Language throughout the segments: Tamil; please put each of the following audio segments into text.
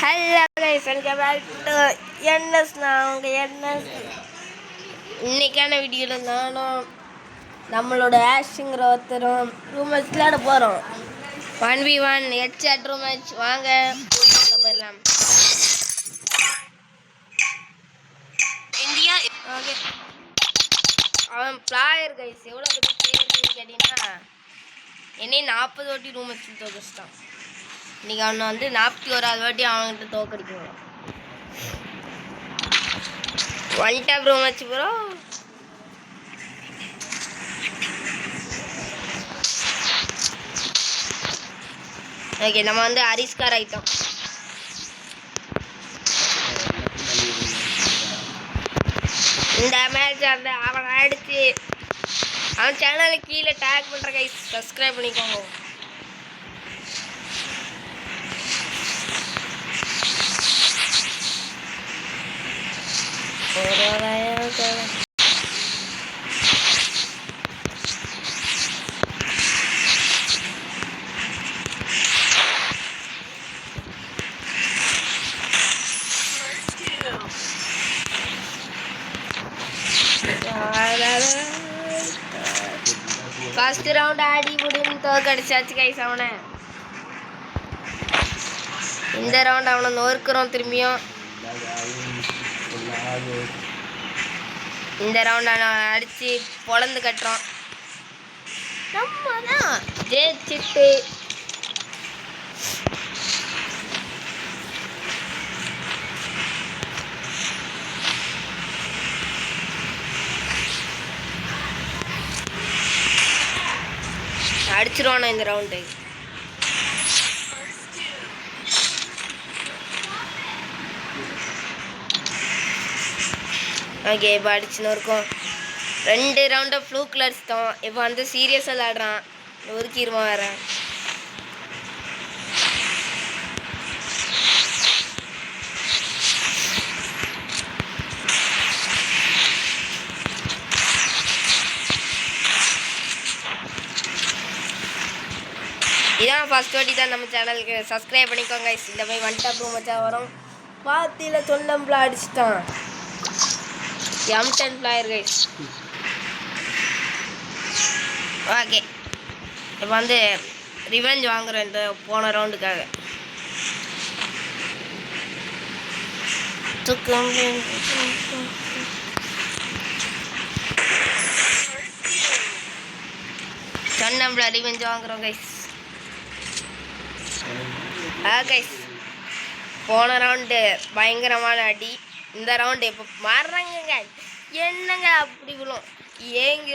Hello guys, welcome back to NS. நான் உங்கள் என்எஸ். இன்னைக்கான வீடியோவில் நானும் நம்மளோட ஆஷுங்கிற ஒருத்தரும் ரூம் மேட்ச் விளையாட போகிறோம். 1v1 headshot room match. வாங்க போயிடலாம். India okay. அவன் பிளேயர் கைஸ். எவ்வளோ பெரிய பிளேயர்னு கேட்டிங்கன்னா என்னை 40 வாட்டி ரூம் மேட்ச் தோக்கடிச்சிட்டான். இன்னைக்கு அவனை வந்து 41வது வாட்டி அவன்கிட்ட தோக்கடிக்கணும். ஒன் டேப் ரூம் வச்சு ப்ரோ. ஓகே, நம்ம வந்து அரிஸ்கார் ஆயிட்டோம். இந்த மேட்ச் அந்த அவனை அடிச்சு அவன் சேனலுக்கு கீழே டேக் பண்ணுற கைஸ் சப்ஸ்கிரைப் பண்ணிக்கோங்க. ஃபர்ஸ்ட் ரவுண்ட் ஆடி முடிஞ்சு தோக்கடிச்சாச்சு கைஸ் அவனை. இந்த ரவுண்ட் அவனை நோர்க்கிறோம் திரும்பியும். இந்த ரவுண்ட் அவனை அடிச்சு பொழந்து கட்டுறோம். நம்ம தான் ஜெயிச்சிட்டு அடிச்சிருவானா இந்த ரவுண்டு. ஓகே, இப்போ அடிச்சுன்னு இருக்கோம். 2 ரவுண்டை ஃப்ளூக்கில் அடிச்சிட்டோம். இப்போ வந்து சீரியஸாக விளாடுறான். ஒதுக்கிடுவான் வேற. இதான் ஃபர்ஸ்ட் வாட்டி தான் நம்ம சேனலுக்கு சப்ஸ்கிரைப் பண்ணிக்கோங்க. இந்த மாதிரி ஒன் டாப் ரூம் வச்சா வரும். பாத்தியில் தொண்டம்பளை அடிச்சிட்டான். M10 player guys. ஓகே, இப்போ வந்து ரிவெஞ்ச் வாங்குறேன் இந்த போன ரவுண்டுக்காக. தொண்டம்பளை ரிவெஞ்ச் வாங்குறோம் கைஸ். கைஸ், போன ரவுண்டு பயங்கரமான அடி. இந்த ரவுண்டு இப்போ மாறுறாங்க. என்னங்க அப்படி விழும்? ஏங்க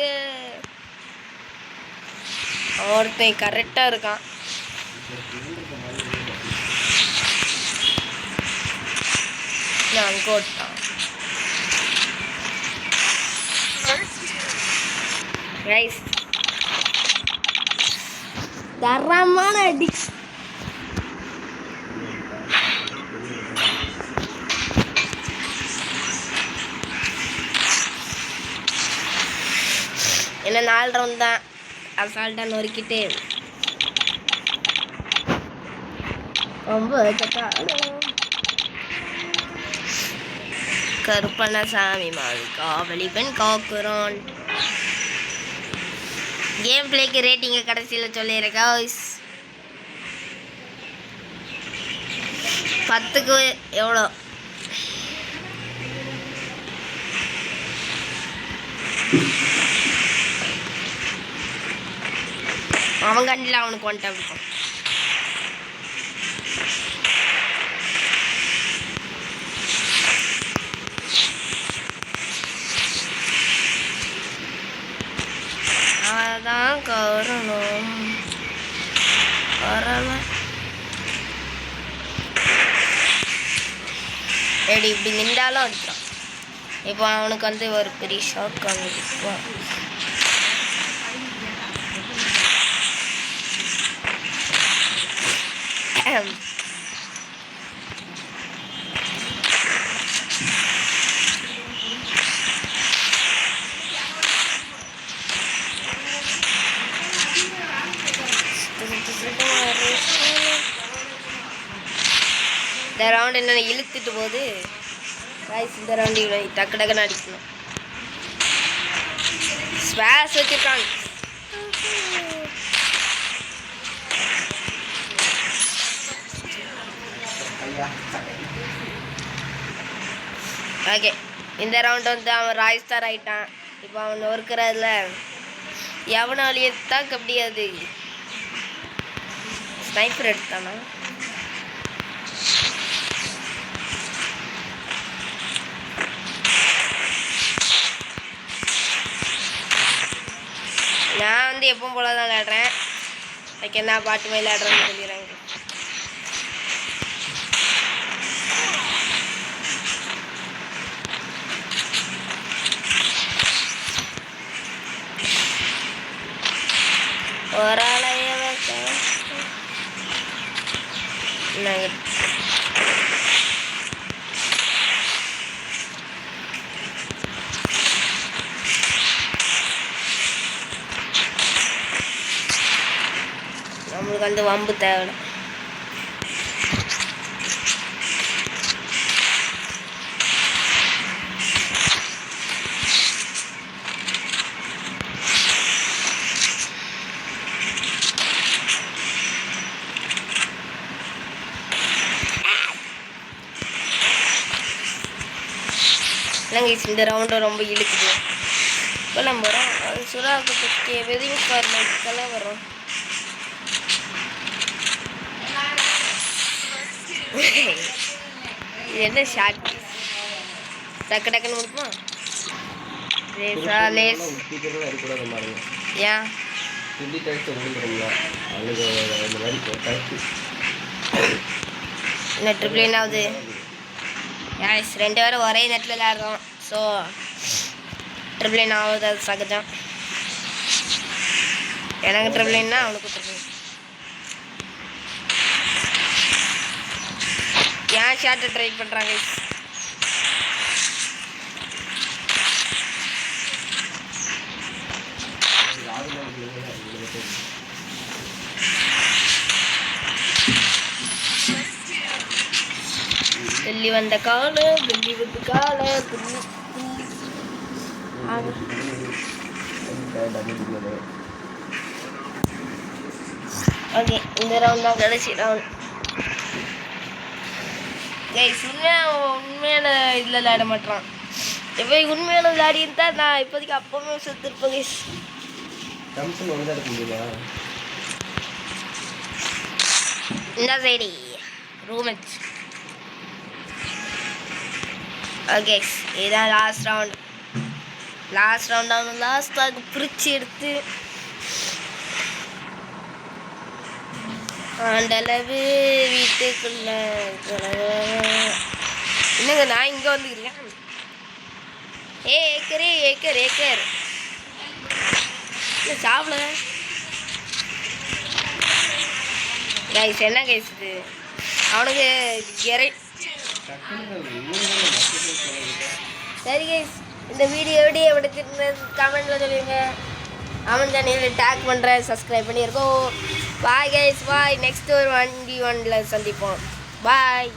ஒருத்தன் கரெக்டாக இருக்கான். நான் கோட்டான் ரைஸ். தரமான அடி. என்ன 4 ரவுண்ட் தான் அசால்ட்டாக நொறுக்கிட்டு ரொம்ப கருப்பண்ணசாமி மாதிரி காவலி பெண் காக்குறோன். கேம் பிளேக்கு ரேட்டிங்கை கடைசியில் சொல்லியிருக்கா. 10க்கு எவ்வளோ? அவன் கண்டில் அவனுக்கு ஒன் டாப் இருக்கும். அதான் காரணம். ரெடி இப்படி நின்றாலும் அடிக்கிறான். இப்போ அவனுக்கு வந்து ஒரு பெரிய ஷாக் ஆகிருப்பான். இந்த ரவுண்ட் என்ன இழுத்துட்டு போகுது கைஸ். இந்த ரவுண்டு டக்கு டக்குன்னு அடிக்கணும். ஸ்வாஸ் வச்சிருக்காங்க. ஓகே, இந்த ரவுண்ட் வந்து அவன் ராய்ஸ்டார் ஆகிட்டான். இப்போ அவன் ஒர்க்கிறதுல எவனாலேயே தாக்க முடியாது. ஸ்னைப்பர் எடுத்தானா? நான் வந்து எப்பவும் போல தான் விளையாடுறேன். அதுக்கு என்ன பாட்டு மாதிரி விளையாடுறேன்னு சொல்லிடுறாங்க. ஒராளைய நம்மளுக்கு வந்து வம்பு தேவை. இந்த ரவுண்டு ரொம்ப இழுக்குது. இப்போ நம்ம வரோம் சுறாக்கு வெதிங் ஃபார்மேட்டுக்கெல்லாம் வரும். இது என்ன ஷார்ட் டக்கு டக்குன்னு முடிப்போம். ஏன் என்ன ட்ரிபிள் என்ன ஆகுது? ரெண்டு பேரும் ஒரே நெட்டில் விளையாடுறோம். ஸோ ட்ரிபிள் என்ன ஆகுது, அது சகஜம். எனக்கு ட்ரிபிள் என்ன, அவனுக்கு ட்ரிபிள். ஏன் ஷார்ட்டை ட்ரை பண்ணுறாங்க? டெல்லி வந்த கால டெல்லி வந்து கால ஓகே, இந்த ரவுண்ட் தான் கடைசி ரவுண்ட். உண்மையான இதில் விளையாட மாட்டான். இப்போ உண்மையான விளையாடி இருந்தால் நான் இப்போதைக்கு அப்பவுமே செத்துருப்பேன் கைஸ். இந்த சைடி ரூமெட். ஓகே, இதுதான் லாஸ்ட் ரவுண்ட். லாஸ்ட்டாக பிரித்து எடுத்து ஆண்டளவு வீட்டுக்குள்ள என்னங்க நான் இங்கே வந்துக்கிறேன். ஏக்கர் இல்லை சாப்பிட கைஸ். என்ன கைஸ் இது? அவனுக்கு சரி கைஸ், இந்த வீடியோ எப்படி கமெண்ட்டில் சொல்லுங்க. அவன் சேனலில் டேக் பண்ணுறேன், சப்ஸ்கிரைப் பண்ணியிருக்கோம். பாய் கைஸ், பாய். நெக்ஸ்ட் ஒரு 1v1ல சந்திப்போம். பாய்.